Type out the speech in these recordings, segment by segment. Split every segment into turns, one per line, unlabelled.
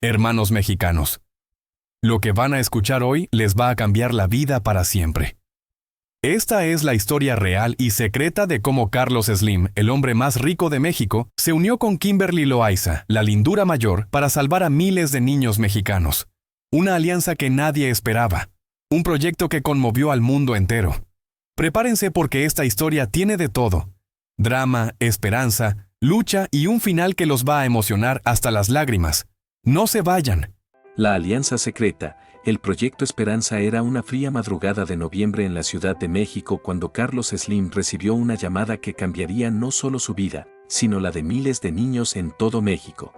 Hermanos mexicanos, lo que van a escuchar hoy les va a cambiar la vida para siempre. Esta es la historia real y secreta de cómo Carlos Slim, el hombre más rico de México, se unió con Kimberly Loaiza, la lindura mayor, para salvar a miles de niños mexicanos. Una alianza que nadie esperaba. Un proyecto que conmovió al mundo entero. Prepárense porque esta historia tiene de todo. Drama, esperanza, lucha y un final que los va a emocionar hasta las lágrimas. No se vayan.
La alianza secreta, el Proyecto Esperanza, era una fría madrugada de noviembre en la Ciudad de México cuando Carlos Slim recibió una llamada que cambiaría no solo su vida, sino la de miles de niños en todo México.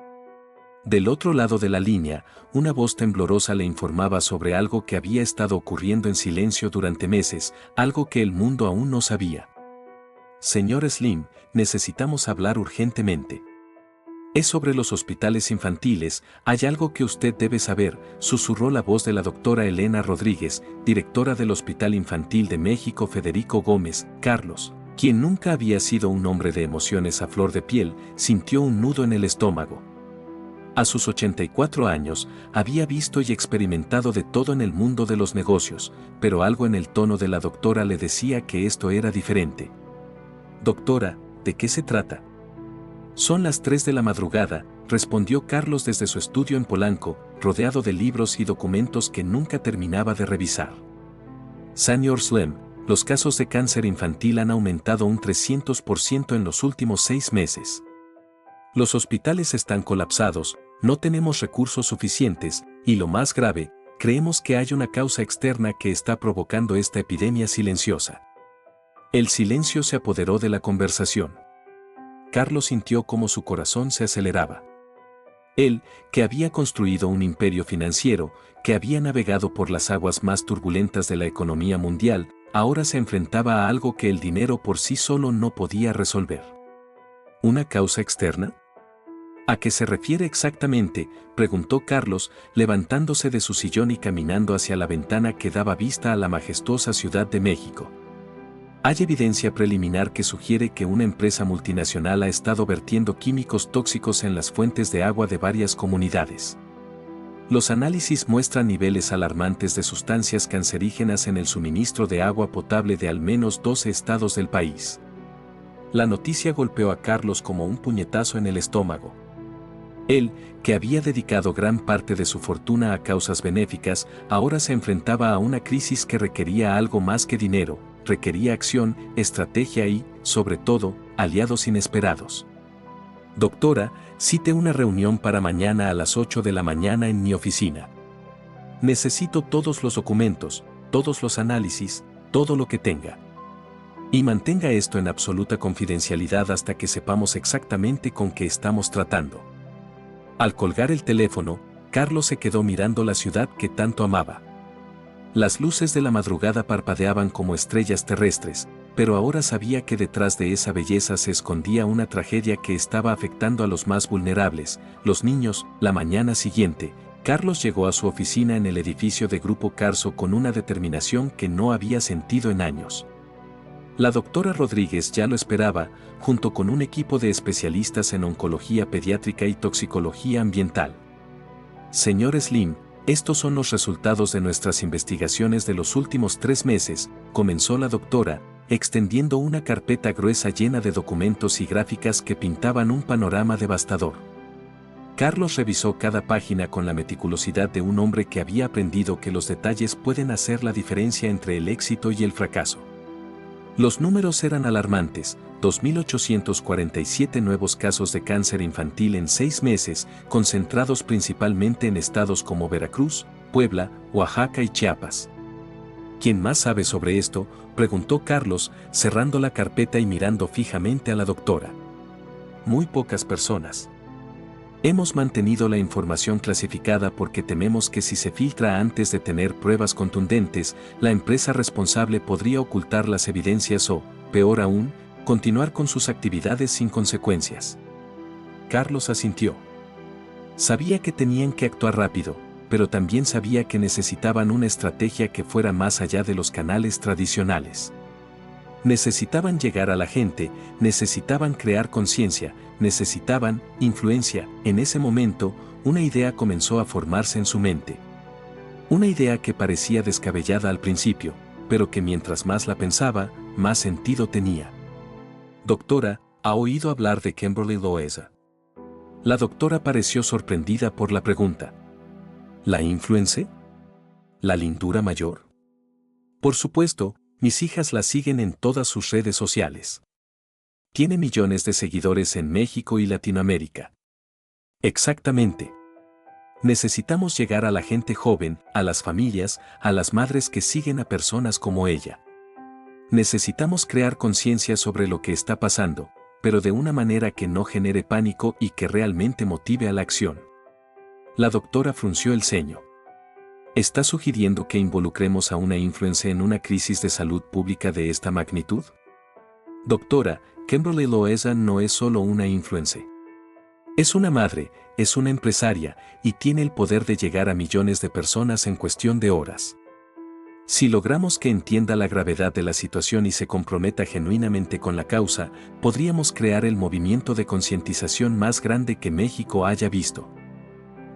Del otro lado de la línea, una voz temblorosa le informaba sobre algo que había estado ocurriendo en silencio durante meses, algo que el mundo aún no sabía. Señor Slim, necesitamos hablar urgentemente. Es sobre los hospitales infantiles, hay algo que usted debe saber, susurró la voz de la doctora Elena Rodríguez, directora del Hospital Infantil de México Federico Gómez. Carlos, quien nunca había sido un hombre de emociones a flor de piel, sintió un nudo en el estómago. A sus 84 años, había visto y experimentado de todo en el mundo de los negocios, pero algo en el tono de la doctora le decía que esto era diferente. Doctora, ¿de qué se trata? Son las 3 de la madrugada, respondió Carlos desde su estudio en Polanco, rodeado de libros y documentos que nunca terminaba de revisar. Señor Slim, los casos de cáncer infantil han aumentado un 300% en los últimos 6 meses. Los hospitales están colapsados, no tenemos recursos suficientes, y lo más grave, creemos que hay una causa externa que está provocando esta epidemia silenciosa. El silencio se apoderó de la conversación. Carlos sintió cómo su corazón se aceleraba. Él, que había construido un imperio financiero, que había navegado por las aguas más turbulentas de la economía mundial, ahora se enfrentaba a algo que el dinero por sí solo no podía resolver. ¿Una causa externa? ¿A qué se refiere exactamente?, preguntó Carlos, levantándose de su sillón y caminando hacia la ventana que daba vista a la majestuosa Ciudad de México. Hay evidencia preliminar que sugiere que una empresa multinacional ha estado vertiendo químicos tóxicos en las fuentes de agua de varias comunidades. Los análisis muestran niveles alarmantes de sustancias cancerígenas en el suministro de agua potable de al menos 12 estados del país. La noticia golpeó a Carlos como un puñetazo en el estómago. Él, que había dedicado gran parte de su fortuna a causas benéficas, ahora se enfrentaba a una crisis que requería algo más que dinero, requería acción, estrategia y, sobre todo, aliados inesperados. Doctora, cite una reunión para mañana a las 8 de la mañana en mi oficina. Necesito todos los documentos, todos los análisis, todo lo que tenga. Y mantenga esto en absoluta confidencialidad hasta que sepamos exactamente con qué estamos tratando. Al colgar el teléfono, Carlos se quedó mirando la ciudad que tanto amaba. Las luces de la madrugada parpadeaban como estrellas terrestres, pero ahora sabía que detrás de esa belleza se escondía una tragedia que estaba afectando a los más vulnerables, los niños. La mañana siguiente, Carlos llegó a su oficina en el edificio de Grupo Carso con una determinación que no había sentido en años. La doctora Rodríguez ya lo esperaba, junto con un equipo de especialistas en oncología pediátrica y toxicología ambiental. Señor Slim, estos son los resultados de nuestras investigaciones de los últimos 3 meses, comenzó la doctora, extendiendo una carpeta gruesa llena de documentos y gráficas que pintaban un panorama devastador. Carlos revisó cada página con la meticulosidad de un hombre que había aprendido que los detalles pueden hacer la diferencia entre el éxito y el fracaso. Los números eran alarmantes: 2.847 nuevos casos de cáncer infantil en 6 meses, concentrados principalmente en estados como Veracruz, Puebla, Oaxaca y Chiapas. ¿Quién más sabe sobre esto?, preguntó Carlos, cerrando la carpeta y mirando fijamente a la doctora. Muy pocas personas. Hemos mantenido la información clasificada porque tememos que si se filtra antes de tener pruebas contundentes, la empresa responsable podría ocultar las evidencias o, peor aún, continuar con sus actividades sin consecuencias. Carlos asintió. Sabía que tenían que actuar rápido, pero también sabía que necesitaban una estrategia que fuera más allá de los canales tradicionales. Necesitaban llegar a la gente, necesitaban crear conciencia, necesitaban influencia. En ese momento, una idea comenzó a formarse en su mente. Una idea que parecía descabellada al principio, pero que mientras más la pensaba, más sentido tenía. Doctora, ¿ha oído hablar de Kimberly Loaiza? La doctora pareció sorprendida por la pregunta. ¿La influencer? ¿La lindura mayor? Por supuesto, mis hijas la siguen en todas sus redes sociales. Tiene millones de seguidores en México y Latinoamérica. Exactamente. Necesitamos llegar a la gente joven, a las familias, a las madres que siguen a personas como ella. Necesitamos crear conciencia sobre lo que está pasando, pero de una manera que no genere pánico y que realmente motive a la acción. La doctora frunció el ceño. ¿Está sugiriendo que involucremos a una influencer en una crisis de salud pública de esta magnitud? Doctora, Kimberly Loaiza no es solo una influencer. Es una madre, es una empresaria, y tiene el poder de llegar a millones de personas en cuestión de horas. Si logramos que entienda la gravedad de la situación y se comprometa genuinamente con la causa, podríamos crear el movimiento de concientización más grande que México haya visto.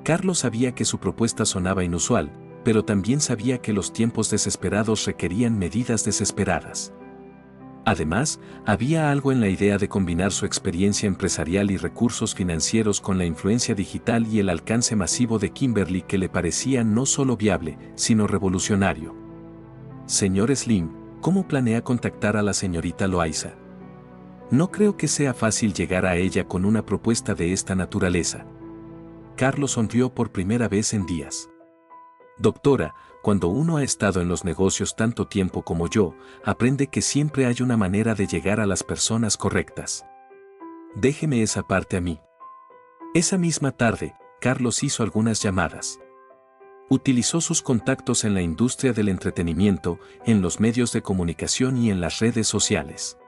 Carlos sabía que su propuesta sonaba inusual, pero también sabía que los tiempos desesperados requerían medidas desesperadas. Además, había algo en la idea de combinar su experiencia empresarial y recursos financieros con la influencia digital y el alcance masivo de Kimberly que le parecía no solo viable, sino revolucionario. Señor Slim, ¿cómo planea contactar a la señorita Loaiza? No creo que sea fácil llegar a ella con una propuesta de esta naturaleza. Carlos sonrió por primera vez en días. Doctora, cuando uno ha estado en los negocios tanto tiempo como yo, aprende que siempre hay una manera de llegar a las personas correctas. Déjeme esa parte a mí. Esa misma tarde, Carlos hizo algunas llamadas. Utilizó sus contactos en la industria del entretenimiento, en los medios de comunicación y en las redes sociales.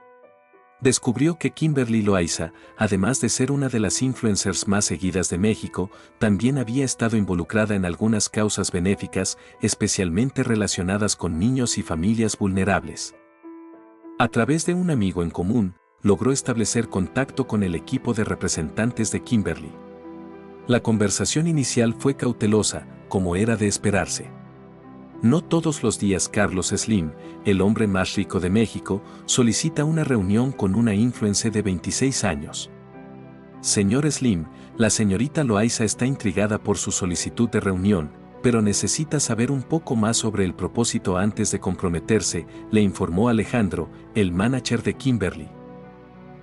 Descubrió que Kimberly Loaiza, además de ser una de las influencers más seguidas de México, también había estado involucrada en algunas causas benéficas, especialmente relacionadas con niños y familias vulnerables. A través de un amigo en común, logró establecer contacto con el equipo de representantes de Kimberly. La conversación inicial fue cautelosa, como era de esperarse. No todos los días Carlos Slim, el hombre más rico de México, solicita una reunión con una influencer de 26 años. Señor Slim, la señorita Loaiza está intrigada por su solicitud de reunión, pero necesita saber un poco más sobre el propósito antes de comprometerse, le informó Alejandro, el manager de Kimberly.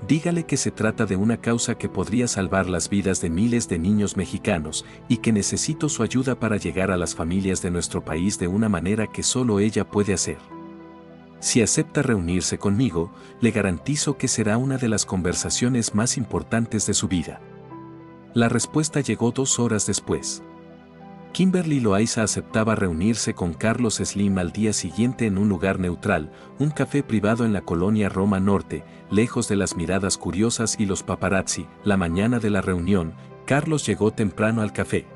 Dígale que se trata de una causa que podría salvar las vidas de miles de niños mexicanos y que necesito su ayuda para llegar a las familias de nuestro país de una manera que solo ella puede hacer. Si acepta reunirse conmigo, le garantizo que será una de las conversaciones más importantes de su vida. La respuesta llegó 2 horas después. Kimberly Loaiza aceptaba reunirse con Carlos Slim al día siguiente en un lugar neutral, un café privado en la colonia Roma Norte, lejos de las miradas curiosas y los paparazzi. La mañana de la reunión, Carlos llegó temprano al café.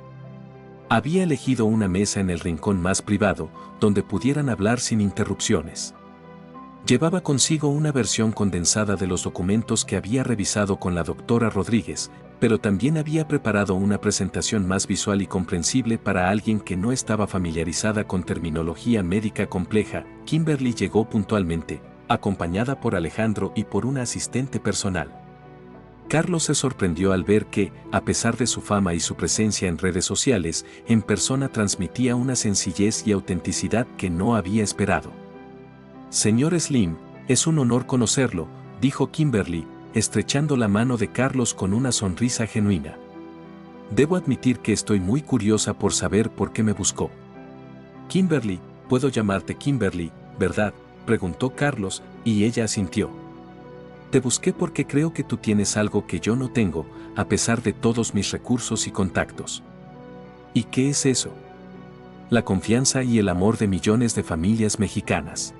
Había elegido una mesa en el rincón más privado, donde pudieran hablar sin interrupciones. Llevaba consigo una versión condensada de los documentos que había revisado con la doctora Rodríguez, pero también había preparado una presentación más visual y comprensible para alguien que no estaba familiarizada con terminología médica compleja. Kimberly llegó puntualmente, acompañada por Alejandro y por una asistente personal. Carlos se sorprendió al ver que, a pesar de su fama y su presencia en redes sociales, en persona transmitía una sencillez y autenticidad que no había esperado. Señor Slim, es un honor conocerlo, dijo Kimberly, estrechando la mano de Carlos con una sonrisa genuina. Debo admitir que estoy muy curiosa por saber por qué me buscó. Kimberly, puedo llamarte Kimberly, ¿verdad?, preguntó Carlos, y ella asintió. Te busqué porque creo que tú tienes algo que yo no tengo, a pesar de todos mis recursos y contactos. ¿Y qué es eso? La confianza y el amor de millones de familias mexicanas.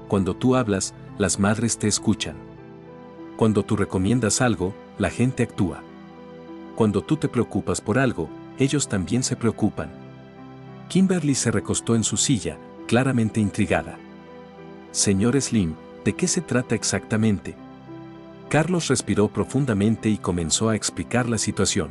Cuando tú hablas, las madres te escuchan. Cuando tú recomiendas algo, la gente actúa. Cuando tú te preocupas por algo, ellos también se preocupan. Kimberly se recostó en su silla, claramente intrigada. Señor Slim, ¿De qué se trata exactamente? Carlos respiró profundamente y comenzó a explicar la situación.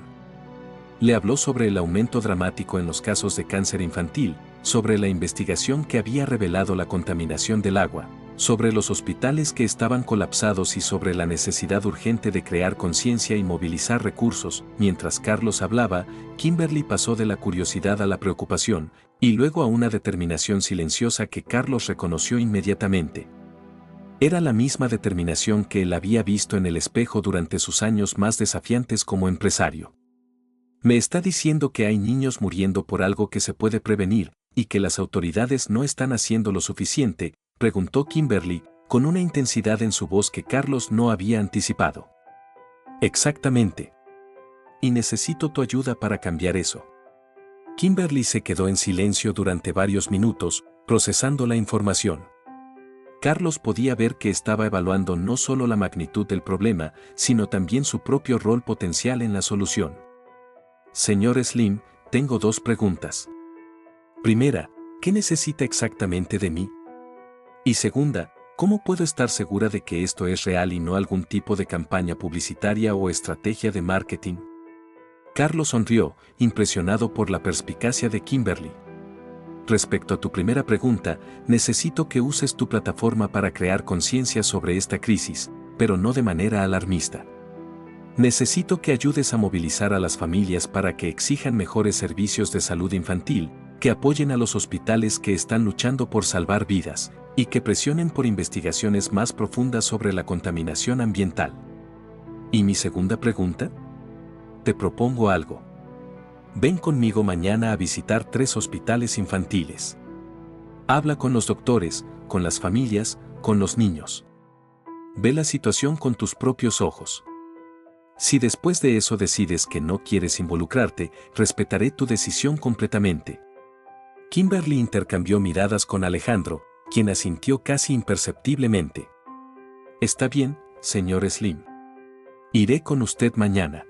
Le habló sobre el aumento dramático en los casos de cáncer infantil, sobre la investigación que había revelado la contaminación del agua, sobre los hospitales que estaban colapsados y sobre la necesidad urgente de crear conciencia y movilizar recursos. Mientras Carlos hablaba, Kimberly pasó de la curiosidad a la preocupación, y luego a una determinación silenciosa que Carlos reconoció inmediatamente. Era la misma determinación que él había visto en el espejo durante sus años más desafiantes como empresario. ¿Me está diciendo que hay niños muriendo por algo que se puede prevenir, y que las autoridades no están haciendo lo suficiente?, preguntó Kimberly, con una intensidad en su voz que Carlos no había anticipado. Exactamente. Y necesito tu ayuda para cambiar eso. Kimberly se quedó en silencio durante varios minutos, procesando la información. Carlos podía ver que estaba evaluando no solo la magnitud del problema, sino también su propio rol potencial en la solución. Señor Slim, tengo 2 preguntas. Primera, ¿qué necesita exactamente de mí? Y segunda, ¿cómo puedo estar segura de que esto es real y no algún tipo de campaña publicitaria o estrategia de marketing? Carlos sonrió, impresionado por la perspicacia de Kimberly. Respecto a tu primera pregunta, necesito que uses tu plataforma para crear conciencia sobre esta crisis, pero no de manera alarmista. Necesito que ayudes a movilizar a las familias para que exijan mejores servicios de salud infantil, que apoyen a los hospitales que están luchando por salvar vidas, y que presionen por investigaciones más profundas sobre la contaminación ambiental. ¿Y mi segunda pregunta? Te propongo algo. Ven conmigo mañana a visitar 3 hospitales infantiles. Habla con los doctores, con las familias, con los niños. Ve la situación con tus propios ojos. Si después de eso decides que no quieres involucrarte, respetaré tu decisión completamente. Kimberly intercambió miradas con Alejandro, quien asintió casi imperceptiblemente. Está bien, señor Slim. Iré con usted mañana.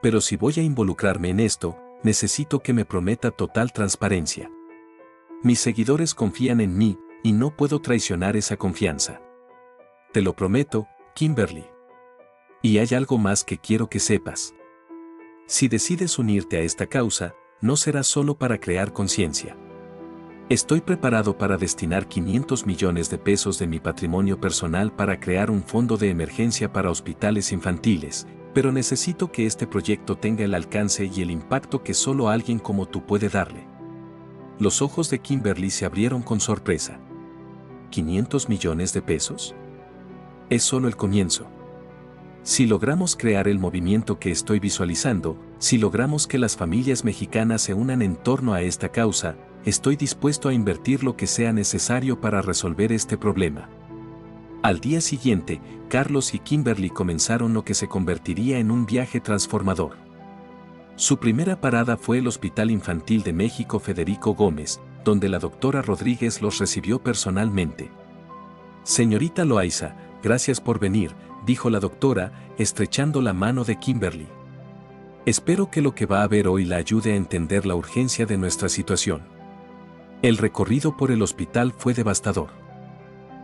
Pero si voy a involucrarme en esto, necesito que me prometa total transparencia. Mis seguidores confían en mí, y no puedo traicionar esa confianza. Te lo prometo, Kimberly. Y hay algo más que quiero que sepas. Si decides unirte a esta causa, no será solo para crear conciencia. Estoy preparado para destinar 500 millones de pesos de mi patrimonio personal para crear un fondo de emergencia para hospitales infantiles, pero necesito que este proyecto tenga el alcance y el impacto que solo alguien como tú puede darle. Los ojos de Kimberly se abrieron con sorpresa. ¿500 millones de pesos? Es solo el comienzo. Si logramos crear el movimiento que estoy visualizando, si logramos que las familias mexicanas se unan en torno a esta causa, estoy dispuesto a invertir lo que sea necesario para resolver este problema. Al día siguiente, Carlos y Kimberly comenzaron lo que se convertiría en un viaje transformador. Su primera parada fue el Hospital Infantil de México Federico Gómez, donde la doctora Rodríguez los recibió personalmente. Señorita Loaiza, gracias por venir, dijo la doctora, estrechando la mano de Kimberly. Espero que lo que va a ver hoy la ayude a entender la urgencia de nuestra situación. El recorrido por el hospital fue devastador.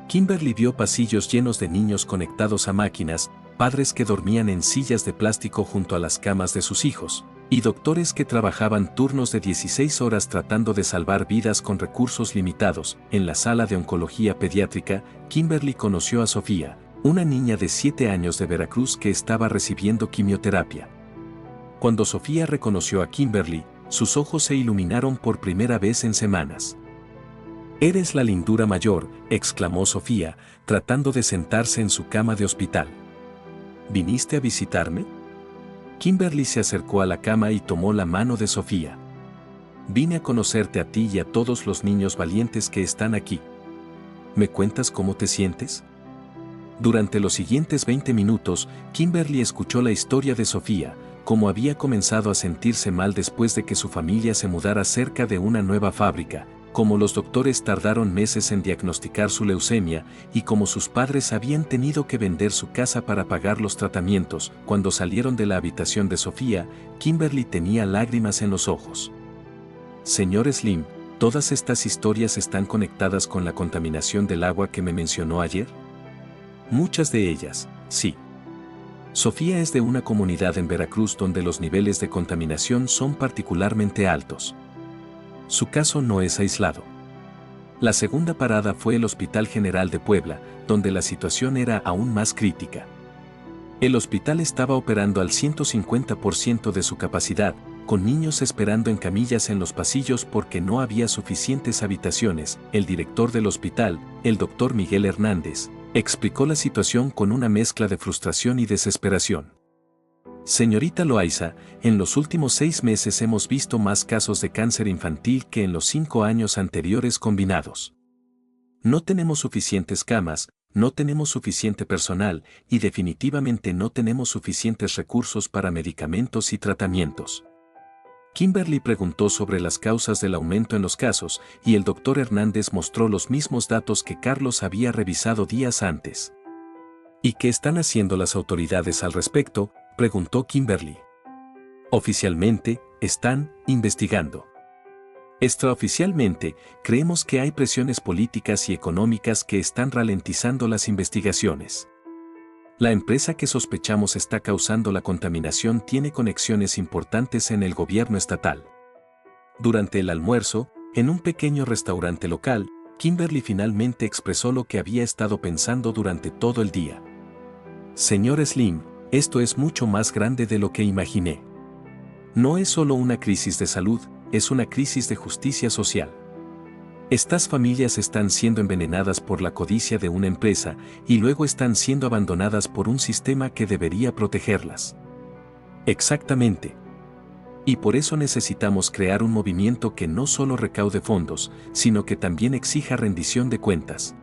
Kimberly vio pasillos llenos de niños conectados a máquinas, padres que dormían en sillas de plástico junto a las camas de sus hijos, y doctores que trabajaban turnos de 16 horas tratando de salvar vidas con recursos limitados. En la sala de oncología pediátrica, Kimberly conoció a Sofía, una niña de 7 años de Veracruz que estaba recibiendo quimioterapia. Cuando Sofía reconoció a Kimberly, sus ojos se iluminaron por primera vez en semanas. «Eres la lindura mayor», exclamó Sofía, tratando de sentarse en su cama de hospital. «¿Viniste a visitarme?» Kimberly se acercó a la cama y tomó la mano de Sofía. «Vine a conocerte a ti y a todos los niños valientes que están aquí. ¿Me cuentas cómo te sientes?» Durante los siguientes 20 minutos, Kimberly escuchó la historia de Sofía, cómo había comenzado a sentirse mal después de que su familia se mudara cerca de una nueva fábrica, cómo los doctores tardaron meses en diagnosticar su leucemia y cómo sus padres habían tenido que vender su casa para pagar los tratamientos. Cuando salieron de la habitación de Sofía, Kimberly tenía lágrimas en los ojos. «Señor Slim, ¿Todas estas historias están conectadas con la contaminación del agua que me mencionó ayer? Muchas de ellas, sí. Sofía es de una comunidad en Veracruz donde los niveles de contaminación son particularmente altos. Su caso no es aislado. La segunda parada fue el Hospital General de Puebla, donde la situación era aún más crítica. El hospital estaba operando al 150% de su capacidad, con niños esperando en camillas en los pasillos porque no había suficientes habitaciones. El director del hospital, el doctor Miguel Hernández, explicó la situación con una mezcla de frustración y desesperación. Señorita Loaiza, en los últimos 6 meses hemos visto más casos de cáncer infantil que en los 5 años anteriores combinados. No tenemos suficientes camas, no tenemos suficiente personal y definitivamente no tenemos suficientes recursos para medicamentos y tratamientos. Kimberly preguntó sobre las causas del aumento en los casos y el doctor Hernández mostró los mismos datos que Carlos había revisado días antes. ¿Y qué están haciendo las autoridades al respecto?, preguntó Kimberly. Oficialmente, están investigando. Extraoficialmente, creemos que hay presiones políticas y económicas que están ralentizando las investigaciones. La empresa que sospechamos está causando la contaminación tiene conexiones importantes en el gobierno estatal. Durante el almuerzo, en un pequeño restaurante local, Kimberly finalmente expresó lo que había estado pensando durante todo el día. Señor Slim, esto es mucho más grande de lo que imaginé. No es solo una crisis de salud, es una crisis de justicia social. Estas familias están siendo envenenadas por la codicia de una empresa y luego están siendo abandonadas por un sistema que debería protegerlas. Exactamente. Y por eso necesitamos crear un movimiento que no solo recaude fondos, sino que también exija rendición de cuentas.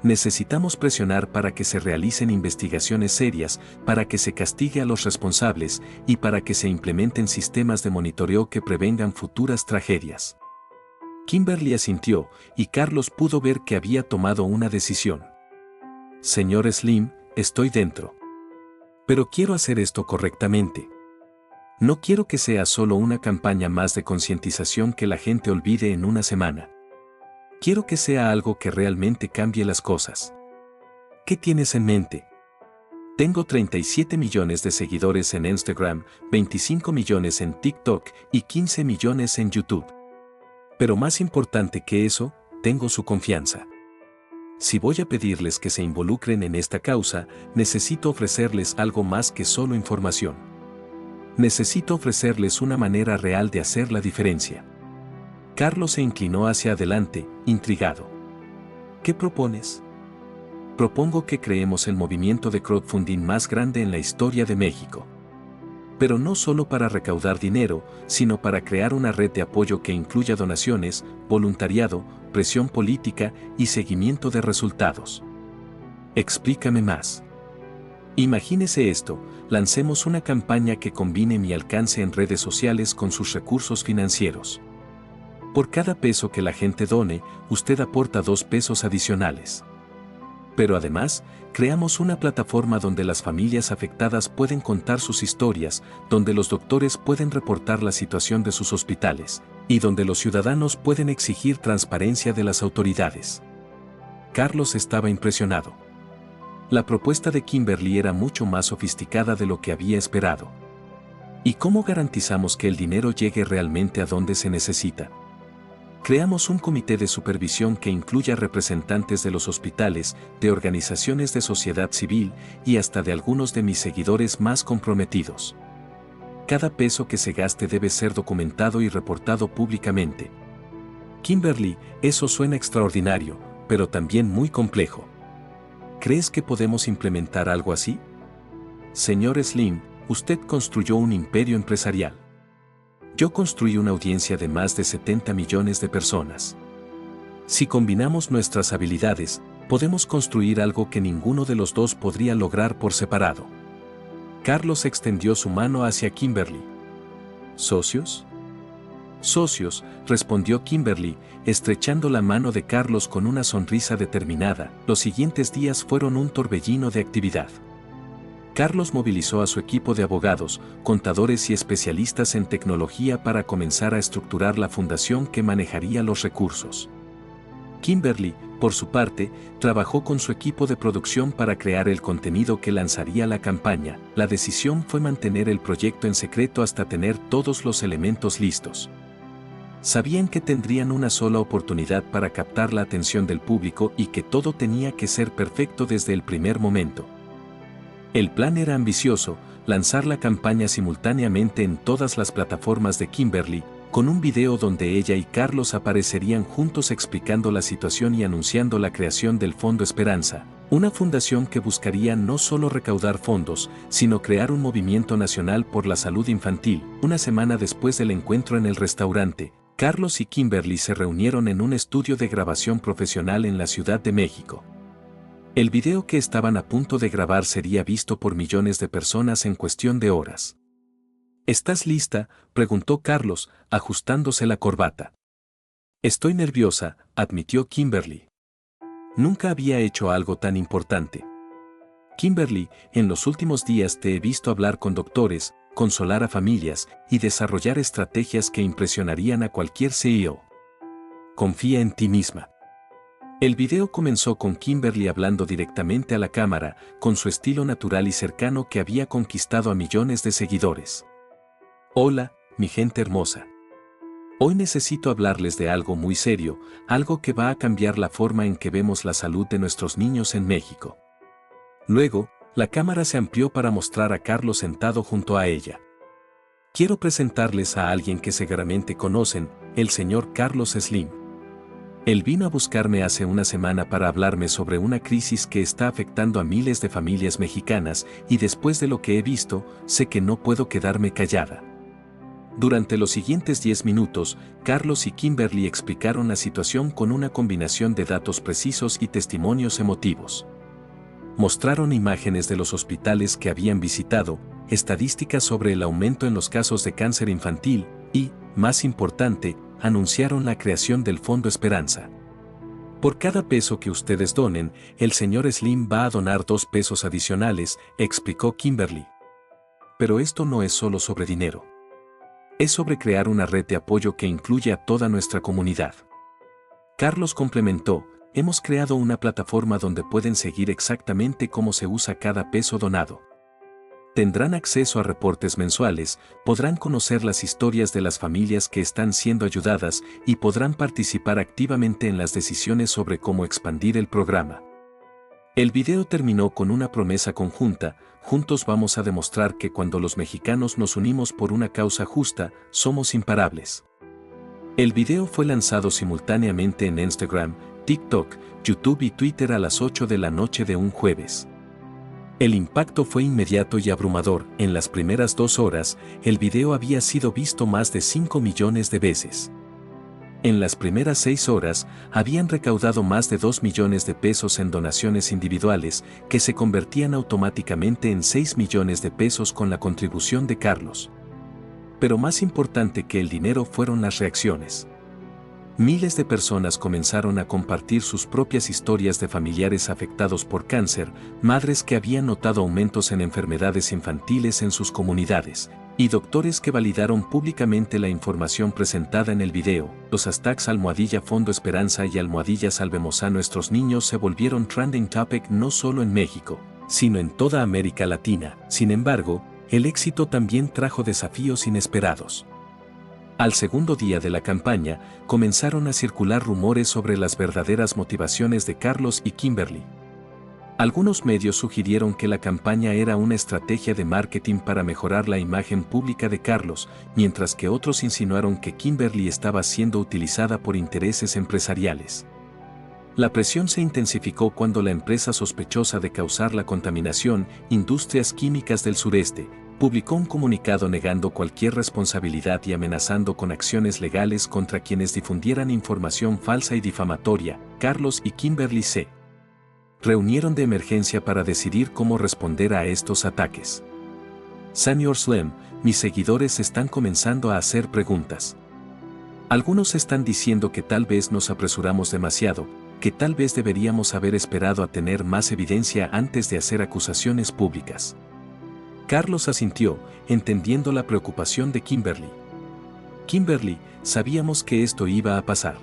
Necesitamos presionar para que se realicen investigaciones serias, para que se castigue a los responsables y para que se implementen sistemas de monitoreo que prevengan futuras tragedias. Kimberly asintió y Carlos pudo ver que había tomado una decisión. Señor Slim, estoy dentro. Pero quiero hacer esto correctamente. No quiero que sea solo una campaña más de concientización que la gente olvide en una semana. Quiero que sea algo que realmente cambie las cosas. ¿Qué tienes en mente? Tengo 37 millones de seguidores en Instagram, 25 millones en TikTok y 15 millones en YouTube. Pero más importante que eso, tengo su confianza. Si voy a pedirles que se involucren en esta causa, necesito ofrecerles algo más que solo información. Necesito ofrecerles una manera real de hacer la diferencia. Carlos se inclinó hacia adelante, intrigado. ¿Qué propones? Propongo que creemos el movimiento de crowdfunding más grande en la historia de México. Pero no solo para recaudar dinero, sino para crear una red de apoyo que incluya donaciones, voluntariado, presión política y seguimiento de resultados. Explícame más. Imagínese esto, lancemos una campaña que combine mi alcance en redes sociales con sus recursos financieros. Por cada peso que la gente done, usted aporta 2 pesos adicionales. Pero además, creamos una plataforma donde las familias afectadas pueden contar sus historias, donde los doctores pueden reportar la situación de sus hospitales, y donde los ciudadanos pueden exigir transparencia de las autoridades. Carlos estaba impresionado. La propuesta de Kimberly era mucho más sofisticada de lo que había esperado. ¿Y cómo garantizamos que el dinero llegue realmente a donde se necesita? Creamos un comité de supervisión que incluya representantes de los hospitales, de organizaciones de sociedad civil y hasta de algunos de mis seguidores más comprometidos. Cada peso que se gaste debe ser documentado y reportado públicamente. Kimberly, eso suena extraordinario, pero también muy complejo. ¿Crees que podemos implementar algo así? Señor Slim, usted construyó un imperio empresarial. Yo construí una audiencia de más de 70 millones de personas. Si combinamos nuestras habilidades, podemos construir algo que ninguno de los dos podría lograr por separado. Carlos extendió su mano hacia Kimberly. ¿Socios? Socios, respondió Kimberly, estrechando la mano de Carlos con una sonrisa determinada. Los siguientes días fueron un torbellino de actividad. Carlos movilizó a su equipo de abogados, contadores y especialistas en tecnología para comenzar a estructurar la fundación que manejaría los recursos. Kimberly, por su parte, trabajó con su equipo de producción para crear el contenido que lanzaría la campaña. La decisión fue mantener el proyecto en secreto hasta tener todos los elementos listos. Sabían que tendrían una sola oportunidad para captar la atención del público y que todo tenía que ser perfecto desde el primer momento. El plan era ambicioso, lanzar la campaña simultáneamente en todas las plataformas de Kimberly, con un video donde ella y Carlos aparecerían juntos explicando la situación y anunciando la creación del Fondo Esperanza, una fundación que buscaría no solo recaudar fondos, sino crear un movimiento nacional por la salud infantil. Una semana después del encuentro en el restaurante, Carlos y Kimberly se reunieron en un estudio de grabación profesional en la Ciudad de México. El video que estaban a punto de grabar sería visto por millones de personas en cuestión de horas. ¿Estás lista?, preguntó Carlos, ajustándose la corbata. Estoy nerviosa, admitió Kimberly. Nunca había hecho algo tan importante. Kimberly, en los últimos días te he visto hablar con doctores, consolar a familias y desarrollar estrategias que impresionarían a cualquier CEO. Confía en ti misma. El video comenzó con Kimberly hablando directamente a la cámara, con su estilo natural y cercano que había conquistado a millones de seguidores. Hola, mi gente hermosa. Hoy necesito hablarles de algo muy serio, algo que va a cambiar la forma en que vemos la salud de nuestros niños en México. Luego, la cámara se amplió para mostrar a Carlos sentado junto a ella. Quiero presentarles a alguien que seguramente conocen, el señor Carlos Slim. Él vino a buscarme hace una semana para hablarme sobre una crisis que está afectando a miles de familias mexicanas y después de lo que he visto, sé que no puedo quedarme callada. Durante los siguientes 10 minutos, Carlos y Kimberly explicaron la situación con una combinación de datos precisos y testimonios emotivos. Mostraron imágenes de los hospitales que habían visitado, estadísticas sobre el aumento en los casos de cáncer infantil y, más importante, anunciaron la creación del Fondo Esperanza. Por cada peso que ustedes donen, el señor Slim va a donar 2 pesos adicionales, explicó Kimberly. Pero esto no es solo sobre dinero. Es sobre crear una red de apoyo que incluye a toda nuestra comunidad. Carlos complementó, hemos creado una plataforma donde pueden seguir exactamente cómo se usa cada peso donado. Tendrán acceso a reportes mensuales, podrán conocer las historias de las familias que están siendo ayudadas y podrán participar activamente en las decisiones sobre cómo expandir el programa. El video terminó con una promesa conjunta: juntos vamos a demostrar que cuando los mexicanos nos unimos por una causa justa, somos imparables. El video fue lanzado simultáneamente en Instagram, TikTok, YouTube y Twitter a las 8 de la noche de un jueves. El impacto fue inmediato y abrumador. En las primeras 2 horas, el video había sido visto más de 5 millones de veces. En las primeras 6 horas, habían recaudado más de 2 millones de pesos en donaciones individuales, que se convertían automáticamente en 6 millones de pesos con la contribución de Carlos. Pero más importante que el dinero fueron las reacciones. Miles de personas comenzaron a compartir sus propias historias de familiares afectados por cáncer, madres que habían notado aumentos en enfermedades infantiles en sus comunidades, y doctores que validaron públicamente la información presentada en el video. Los hashtags #Fondo Esperanza y #Salvemos a nuestros niños se volvieron trending topic no solo en México, sino en toda América Latina. Sin embargo, el éxito también trajo desafíos inesperados. Al segundo día de la campaña, comenzaron a circular rumores sobre las verdaderas motivaciones de Carlos y Kimberly. Algunos medios sugirieron que la campaña era una estrategia de marketing para mejorar la imagen pública de Carlos, mientras que otros insinuaron que Kimberly estaba siendo utilizada por intereses empresariales. La presión se intensificó cuando la empresa sospechosa de causar la contaminación, Industrias Químicas del Sureste, publicó un comunicado negando cualquier responsabilidad y amenazando con acciones legales contra quienes difundieran información falsa y difamatoria. Carlos y Kimberly se reunieron de emergencia para decidir cómo responder a estos ataques. Señor Slim, mis seguidores están comenzando a hacer preguntas. Algunos están diciendo que tal vez nos apresuramos demasiado, que tal vez deberíamos haber esperado a tener más evidencia antes de hacer acusaciones públicas. Carlos asintió, entendiendo la preocupación de Kimberly. Kimberly, sabíamos que esto iba a pasar.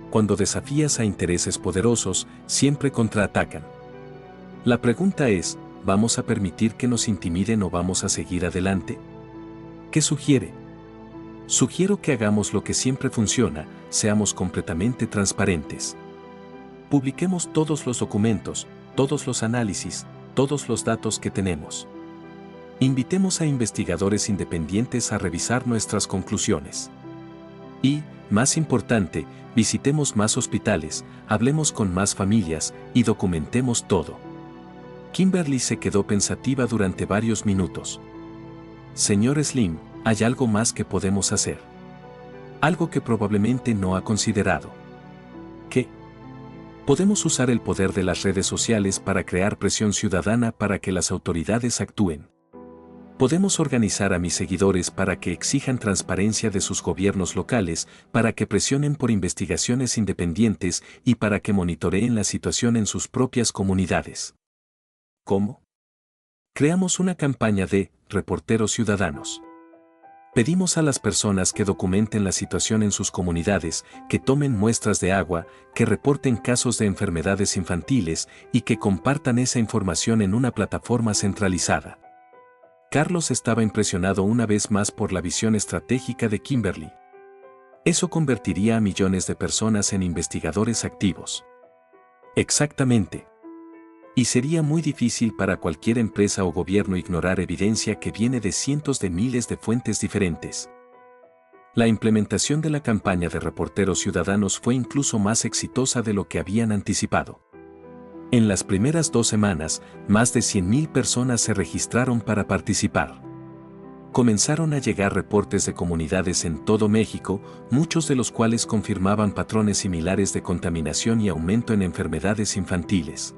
Cuando desafías a intereses poderosos, siempre contraatacan. La pregunta es, ¿vamos a permitir que nos intimiden o vamos a seguir adelante? ¿Qué sugiere? Sugiero que hagamos lo que siempre funciona, seamos completamente transparentes. Publiquemos todos los documentos, todos los análisis, todos los datos que tenemos. Invitemos a investigadores independientes a revisar nuestras conclusiones. Y, más importante, visitemos más hospitales, hablemos con más familias y documentemos todo. Kimberly se quedó pensativa durante varios minutos. Señor Slim, hay algo más que podemos hacer. Algo que probablemente no ha considerado. ¿Qué? Podemos usar el poder de las redes sociales para crear presión ciudadana para que las autoridades actúen. Podemos organizar a mis seguidores para que exijan transparencia de sus gobiernos locales, para que presionen por investigaciones independientes y para que monitoreen la situación en sus propias comunidades. ¿Cómo? Creamos una campaña de reporteros ciudadanos. Pedimos a las personas que documenten la situación en sus comunidades, que tomen muestras de agua, que reporten casos de enfermedades infantiles y que compartan esa información en una plataforma centralizada. Carlos estaba impresionado una vez más por la visión estratégica de Kimberly. Eso convertiría a millones de personas en investigadores activos. Exactamente. Y sería muy difícil para cualquier empresa o gobierno ignorar evidencia que viene de cientos de miles de fuentes diferentes. La implementación de la campaña de reporteros ciudadanos fue incluso más exitosa de lo que habían anticipado. En las primeras 2 semanas, más de 100.000 personas se registraron para participar. Comenzaron a llegar reportes de comunidades en todo México, muchos de los cuales confirmaban patrones similares de contaminación y aumento en enfermedades infantiles.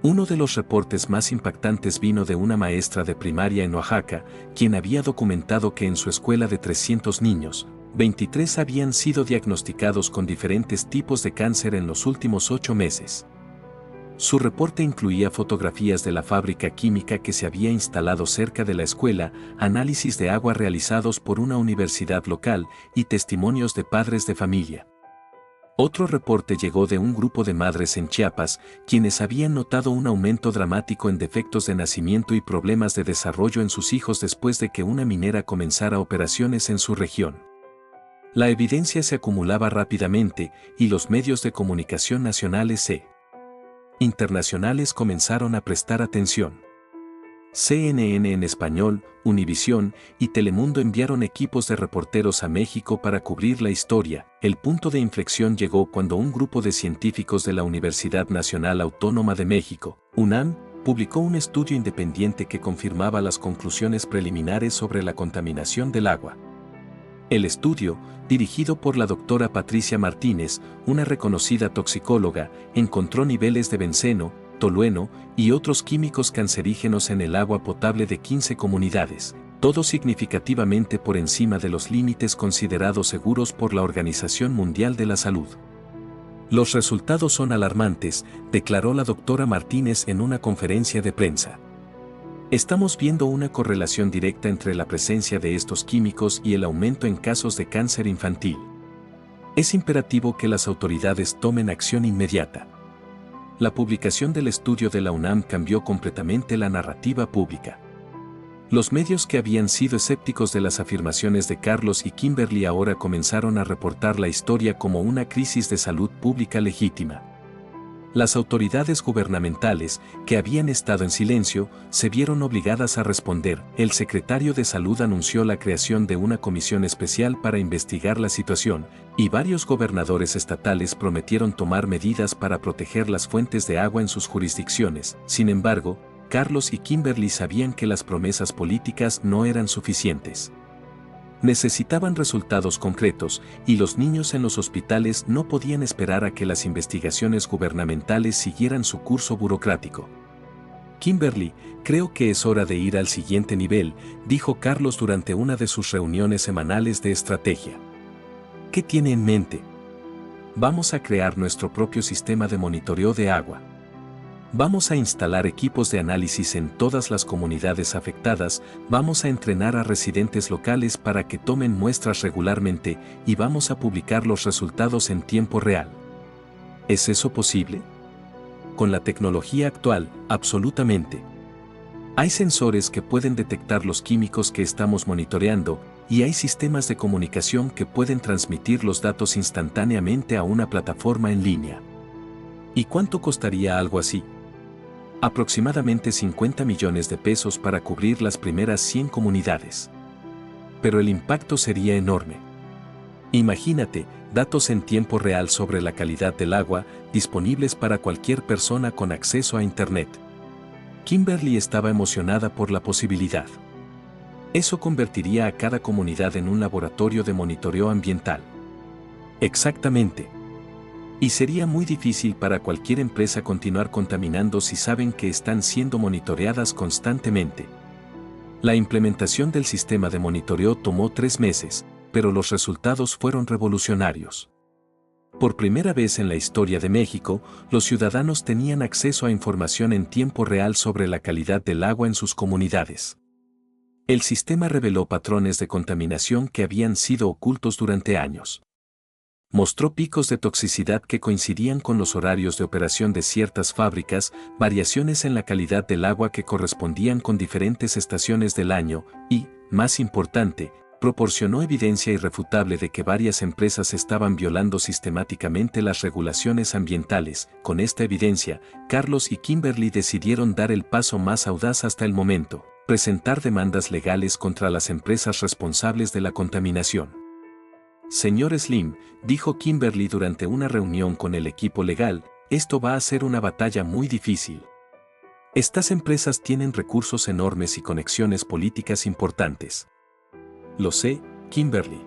Uno de los reportes más impactantes vino de una maestra de primaria en Oaxaca, quien había documentado que en su escuela de 300 niños, 23 habían sido diagnosticados con diferentes tipos de cáncer en los últimos 8 meses. Su reporte incluía fotografías de la fábrica química que se había instalado cerca de la escuela, análisis de agua realizados por una universidad local y testimonios de padres de familia. Otro reporte llegó de un grupo de madres en Chiapas, quienes habían notado un aumento dramático en defectos de nacimiento y problemas de desarrollo en sus hijos después de que una minera comenzara operaciones en su región. La evidencia se acumulaba rápidamente y los medios de comunicación nacionales e internacionales comenzaron a prestar atención. CNN en español, Univisión y Telemundo enviaron equipos de reporteros a México para cubrir la historia. El punto de inflexión llegó cuando un grupo de científicos de la Universidad Nacional Autónoma de México, UNAM, publicó un estudio independiente que confirmaba las conclusiones preliminares sobre la contaminación del agua. El estudio, dirigido por la doctora Patricia Martínez, una reconocida toxicóloga, encontró niveles de benceno, tolueno y otros químicos cancerígenos en el agua potable de 15 comunidades, todo significativamente por encima de los límites considerados seguros por la Organización Mundial de la Salud. Los resultados son alarmantes, declaró la doctora Martínez en una conferencia de prensa. Estamos viendo una correlación directa entre la presencia de estos químicos y el aumento en casos de cáncer infantil. Es imperativo que las autoridades tomen acción inmediata. La publicación del estudio de la UNAM cambió completamente la narrativa pública. Los medios que habían sido escépticos de las afirmaciones de Carlos y Kimberly ahora comenzaron a reportar la historia como una crisis de salud pública legítima. Las autoridades gubernamentales, que habían estado en silencio, se vieron obligadas a responder. El secretario de Salud anunció la creación de una comisión especial para investigar la situación, y varios gobernadores estatales prometieron tomar medidas para proteger las fuentes de agua en sus jurisdicciones. Sin embargo, Carlos y Kimberly sabían que las promesas políticas no eran suficientes. Necesitaban resultados concretos, y los niños en los hospitales no podían esperar a que las investigaciones gubernamentales siguieran su curso burocrático. Kimberly, creo que es hora de ir al siguiente nivel, dijo Carlos durante una de sus reuniones semanales de estrategia. ¿Qué tiene en mente? Vamos a crear nuestro propio sistema de monitoreo de agua. Vamos a instalar equipos de análisis en todas las comunidades afectadas, vamos a entrenar a residentes locales para que tomen muestras regularmente y vamos a publicar los resultados en tiempo real. ¿Es eso posible? Con la tecnología actual, absolutamente. Hay sensores que pueden detectar los químicos que estamos monitoreando y hay sistemas de comunicación que pueden transmitir los datos instantáneamente a una plataforma en línea. ¿Y cuánto costaría algo así? Aproximadamente 50 millones de pesos para cubrir las primeras 100 comunidades. Pero el impacto sería enorme. Imagínate, datos en tiempo real sobre la calidad del agua, disponibles para cualquier persona con acceso a Internet. Kimberly estaba emocionada por la posibilidad. Eso convertiría a cada comunidad en un laboratorio de monitoreo ambiental. Exactamente. Y sería muy difícil para cualquier empresa continuar contaminando si saben que están siendo monitoreadas constantemente. La implementación del sistema de monitoreo tomó 3 meses, pero los resultados fueron revolucionarios. Por primera vez en la historia de México, los ciudadanos tenían acceso a información en tiempo real sobre la calidad del agua en sus comunidades. El sistema reveló patrones de contaminación que habían sido ocultos durante años. Mostró picos de toxicidad que coincidían con los horarios de operación de ciertas fábricas, variaciones en la calidad del agua que correspondían con diferentes estaciones del año y, más importante, proporcionó evidencia irrefutable de que varias empresas estaban violando sistemáticamente las regulaciones ambientales. Con esta evidencia, Carlos y Kimberly decidieron dar el paso más audaz hasta el momento: presentar demandas legales contra las empresas responsables de la contaminación. Señor Slim, dijo Kimberly durante una reunión con el equipo legal, esto va a ser una batalla muy difícil. Estas empresas tienen recursos enormes y conexiones políticas importantes. Lo sé, Kimberly.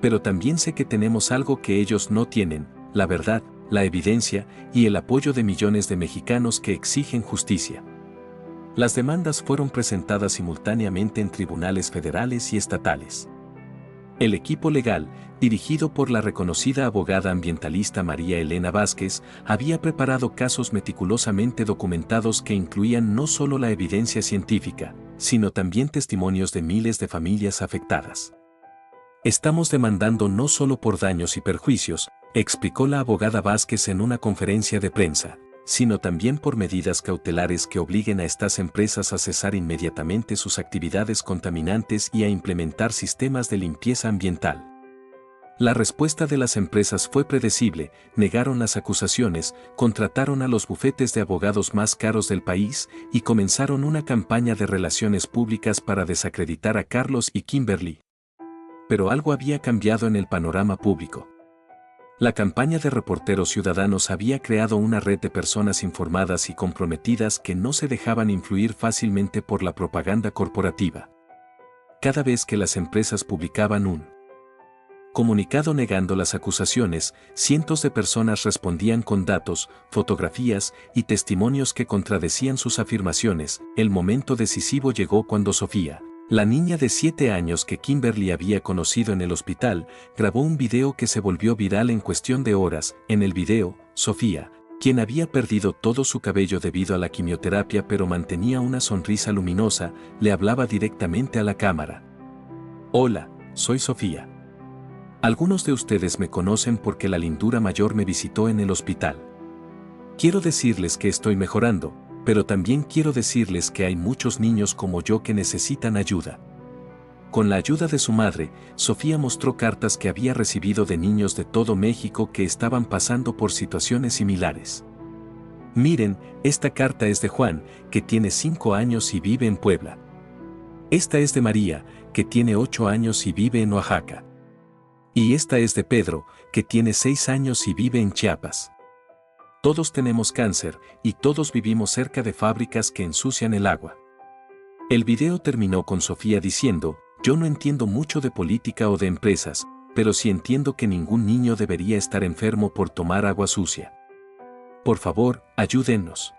Pero también sé que tenemos algo que ellos no tienen: la verdad, la evidencia y el apoyo de millones de mexicanos que exigen justicia. Las demandas fueron presentadas simultáneamente en tribunales federales y estatales. El equipo legal, dirigido por la reconocida abogada ambientalista María Elena Vázquez, había preparado casos meticulosamente documentados que incluían no solo la evidencia científica, sino también testimonios de miles de familias afectadas. Estamos demandando no solo por daños y perjuicios, explicó la abogada Vázquez en una conferencia de prensa, sino también por medidas cautelares que obliguen a estas empresas a cesar inmediatamente sus actividades contaminantes y a implementar sistemas de limpieza ambiental. La respuesta de las empresas fue predecible: negaron las acusaciones, contrataron a los bufetes de abogados más caros del país y comenzaron una campaña de relaciones públicas para desacreditar a Carlos y Kimberly. Pero algo había cambiado en el panorama público. La campaña de reporteros ciudadanos había creado una red de personas informadas y comprometidas que no se dejaban influir fácilmente por la propaganda corporativa. Cada vez que las empresas publicaban un comunicado negando las acusaciones, cientos de personas respondían con datos, fotografías y testimonios que contradecían sus afirmaciones. El momento decisivo llegó cuando Sofía, la niña de 7 años que Kimberly había conocido en el hospital, grabó un video que se volvió viral en cuestión de horas. En el video, Sofía, quien había perdido todo su cabello debido a la quimioterapia pero mantenía una sonrisa luminosa, le hablaba directamente a la cámara. Hola, soy Sofía. Algunos de ustedes me conocen porque la lindura mayor me visitó en el hospital. Quiero decirles que estoy mejorando, pero también quiero decirles que hay muchos niños como yo que necesitan ayuda. Con la ayuda de su madre, Sofía mostró cartas que había recibido de niños de todo México que estaban pasando por situaciones similares. Miren, esta carta es de Juan, que tiene 5 años y vive en Puebla. Esta es de María, que tiene 8 años y vive en Oaxaca. Y esta es de Pedro, que tiene 6 años y vive en Chiapas. Todos tenemos cáncer y todos vivimos cerca de fábricas que ensucian el agua. El video terminó con Sofía diciendo: yo no entiendo mucho de política o de empresas, pero sí entiendo que ningún niño debería estar enfermo por tomar agua sucia. Por favor, ayúdennos.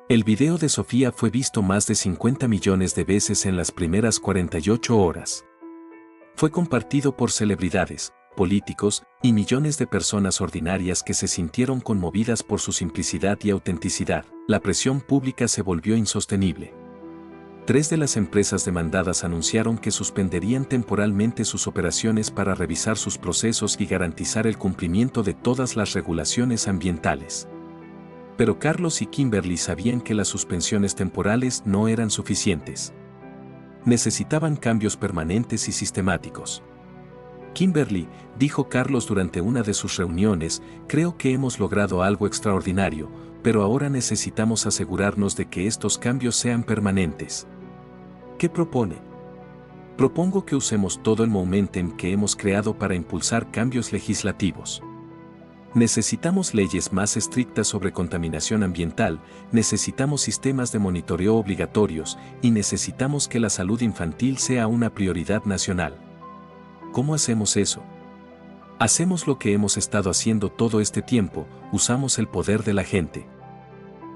El video de Sofía fue visto más de 50 millones de veces en las primeras 48 horas. Fue compartido por celebridades, políticos y millones de personas ordinarias que se sintieron conmovidas por su simplicidad y autenticidad, la presión pública se volvió insostenible. 3 de las empresas demandadas anunciaron que suspenderían temporalmente sus operaciones para revisar sus procesos y garantizar el cumplimiento de todas las regulaciones ambientales. Pero Carlos y Kimberly sabían que las suspensiones temporales no eran suficientes. Necesitaban cambios permanentes y sistemáticos. Kimberly, dijo Carlos durante una de sus reuniones, creo que hemos logrado algo extraordinario, pero ahora necesitamos asegurarnos de que estos cambios sean permanentes. ¿Qué propone? Propongo que usemos todo el momentum que hemos creado para impulsar cambios legislativos. Necesitamos leyes más estrictas sobre contaminación ambiental, necesitamos sistemas de monitoreo obligatorios y necesitamos que la salud infantil sea una prioridad nacional. ¿Cómo hacemos eso? Hacemos lo que hemos estado haciendo todo este tiempo, usamos el poder de la gente.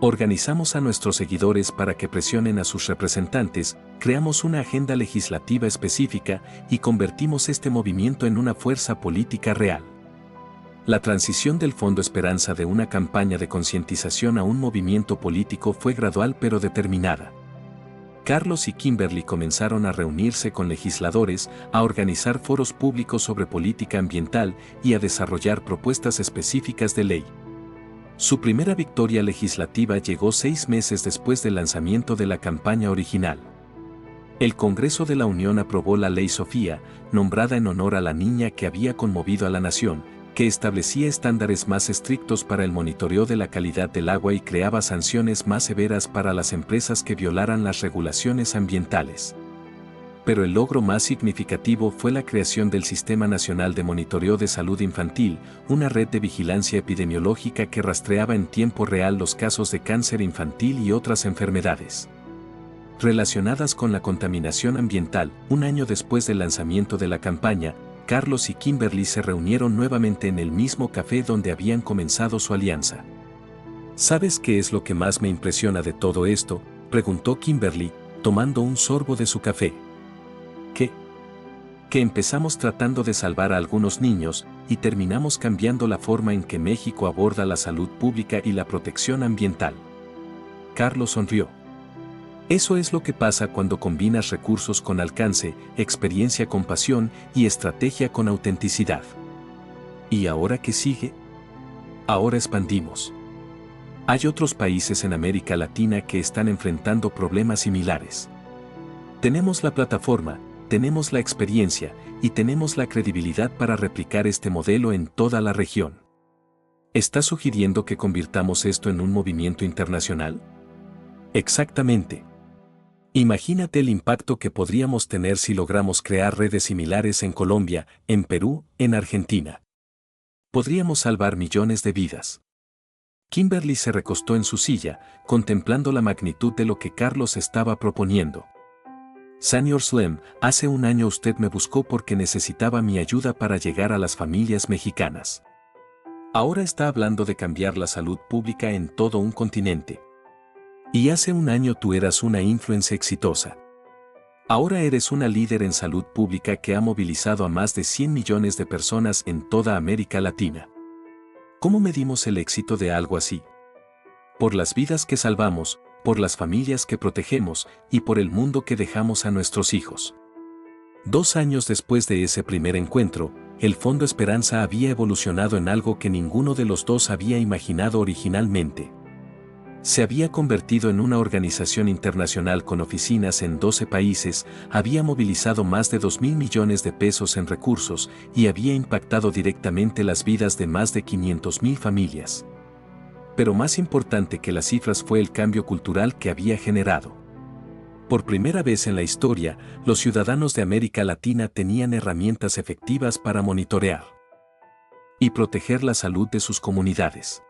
Organizamos a nuestros seguidores para que presionen a sus representantes, creamos una agenda legislativa específica y convertimos este movimiento en una fuerza política real. La transición del Fondo Esperanza de una campaña de concientización a un movimiento político fue gradual pero determinada. Carlos y Kimberly comenzaron a reunirse con legisladores, a organizar foros públicos sobre política ambiental y a desarrollar propuestas específicas de ley. Su primera victoria legislativa llegó 6 meses después del lanzamiento de la campaña original. El Congreso de la Unión aprobó la Ley Sofía, nombrada en honor a la niña que había conmovido a la nación, que establecía estándares más estrictos para el monitoreo de la calidad del agua y creaba sanciones más severas para las empresas que violaran las regulaciones ambientales. Pero el logro más significativo fue la creación del Sistema Nacional de Monitoreo de Salud Infantil, una red de vigilancia epidemiológica que rastreaba en tiempo real los casos de cáncer infantil y otras enfermedades relacionadas con la contaminación ambiental. Un año después del lanzamiento de la campaña, Carlos y Kimberly se reunieron nuevamente en el mismo café donde habían comenzado su alianza. ¿Sabes qué es lo que más me impresiona de todo esto?, preguntó Kimberly, tomando un sorbo de su café. ¿Qué? Que empezamos tratando de salvar a algunos niños y terminamos cambiando la forma en que México aborda la salud pública y la protección ambiental. Carlos sonrió. Eso es lo que pasa cuando combinas recursos con alcance, experiencia con pasión y estrategia con autenticidad. ¿Y ahora qué sigue? Ahora expandimos. Hay otros países en América Latina que están enfrentando problemas similares. Tenemos la plataforma, tenemos la experiencia y tenemos la credibilidad para replicar este modelo en toda la región. ¿Estás sugiriendo que convirtamos esto en un movimiento internacional? Exactamente. Imagínate el impacto que podríamos tener si logramos crear redes similares en Colombia, en Perú, en Argentina. Podríamos salvar millones de vidas. Kimberly se recostó en su silla, contemplando la magnitud de lo que Carlos estaba proponiendo. Senior Slim, hace un año usted me buscó porque necesitaba mi ayuda para llegar a las familias mexicanas. Ahora está hablando de cambiar la salud pública en todo un continente. Y hace un año tú eras una influencer exitosa. Ahora eres una líder en salud pública que ha movilizado a más de 100 millones de personas en toda América Latina. ¿Cómo medimos el éxito de algo así? Por las vidas que salvamos, por las familias que protegemos y por el mundo que dejamos a nuestros hijos. 2 años después de ese primer encuentro, el Fondo Esperanza había evolucionado en algo que ninguno de los dos había imaginado originalmente. Se había convertido en una organización internacional con oficinas en 12 países, había movilizado más de 2.000 millones de pesos en recursos y había impactado directamente las vidas de más de 500.000 familias. Pero más importante que las cifras fue el cambio cultural que había generado. Por primera vez en la historia, los ciudadanos de América Latina tenían herramientas efectivas para monitorear y proteger la salud de sus comunidades.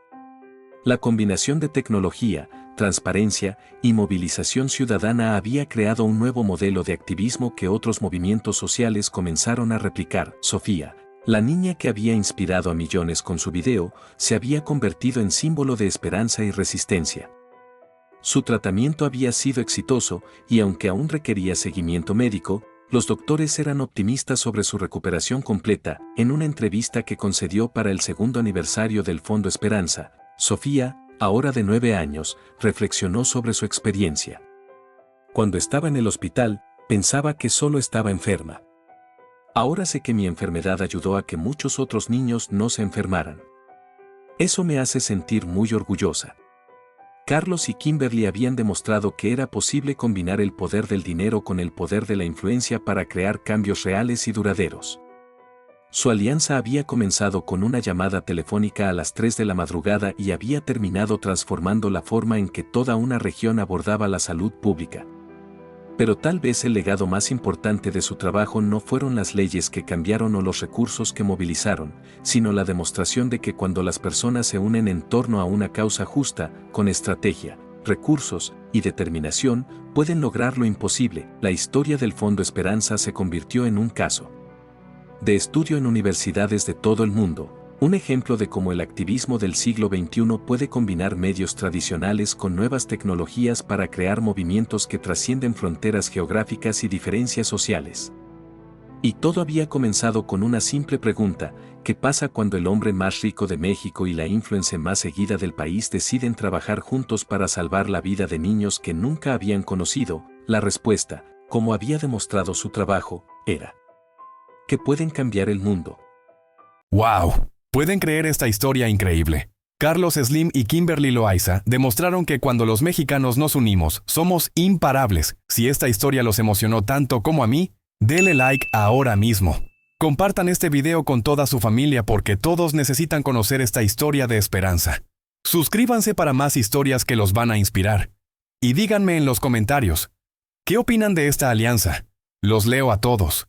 La combinación de tecnología, transparencia y movilización ciudadana había creado un nuevo modelo de activismo que otros movimientos sociales comenzaron a replicar. Sofía, la niña que había inspirado a millones con su video, se había convertido en símbolo de esperanza y resistencia. Su tratamiento había sido exitoso y aunque aún requería seguimiento médico, Los doctores eran optimistas sobre su recuperación completa. En una entrevista que concedió para el segundo aniversario del Fondo Esperanza, Sofía, ahora de 9 años, reflexionó sobre su experiencia. Cuando estaba en el hospital, pensaba que solo estaba enferma. Ahora sé que mi enfermedad ayudó a que muchos otros niños no se enfermaran. Eso me hace sentir muy orgullosa. Carlos y Kimberly habían demostrado que era posible combinar el poder del dinero con el poder de la influencia para crear cambios reales y duraderos. Su alianza había comenzado con una llamada telefónica a las 3 de la madrugada y había terminado transformando la forma en que toda una región abordaba la salud pública. Pero tal vez el legado más importante de su trabajo no fueron las leyes que cambiaron o los recursos que movilizaron, sino la demostración de que cuando las personas se unen en torno a una causa justa, con estrategia, recursos y determinación, pueden lograr lo imposible. La historia del Fondo Esperanza se convirtió en un caso de estudio en universidades de todo el mundo. Un ejemplo de cómo el activismo del siglo XXI puede combinar medios tradicionales con nuevas tecnologías para crear movimientos que trascienden fronteras geográficas y diferencias sociales. Y todo había comenzado con una simple pregunta: ¿qué pasa cuando el hombre más rico de México y la influencer más seguida del país deciden trabajar juntos para salvar la vida de niños que nunca habían conocido? La respuesta, como había demostrado su trabajo, era que pueden cambiar el mundo.
¡Wow! ¿Pueden creer esta historia increíble? Carlos Slim y Kimberly Loaiza demostraron que cuando los mexicanos nos unimos, somos imparables. Si esta historia los emocionó tanto como a mí, denle like ahora mismo. Compartan este video con toda su familia porque todos necesitan conocer esta historia de esperanza. Suscríbanse para más historias que los van a inspirar. Y díganme en los comentarios, ¿qué opinan de esta alianza? Los leo a todos.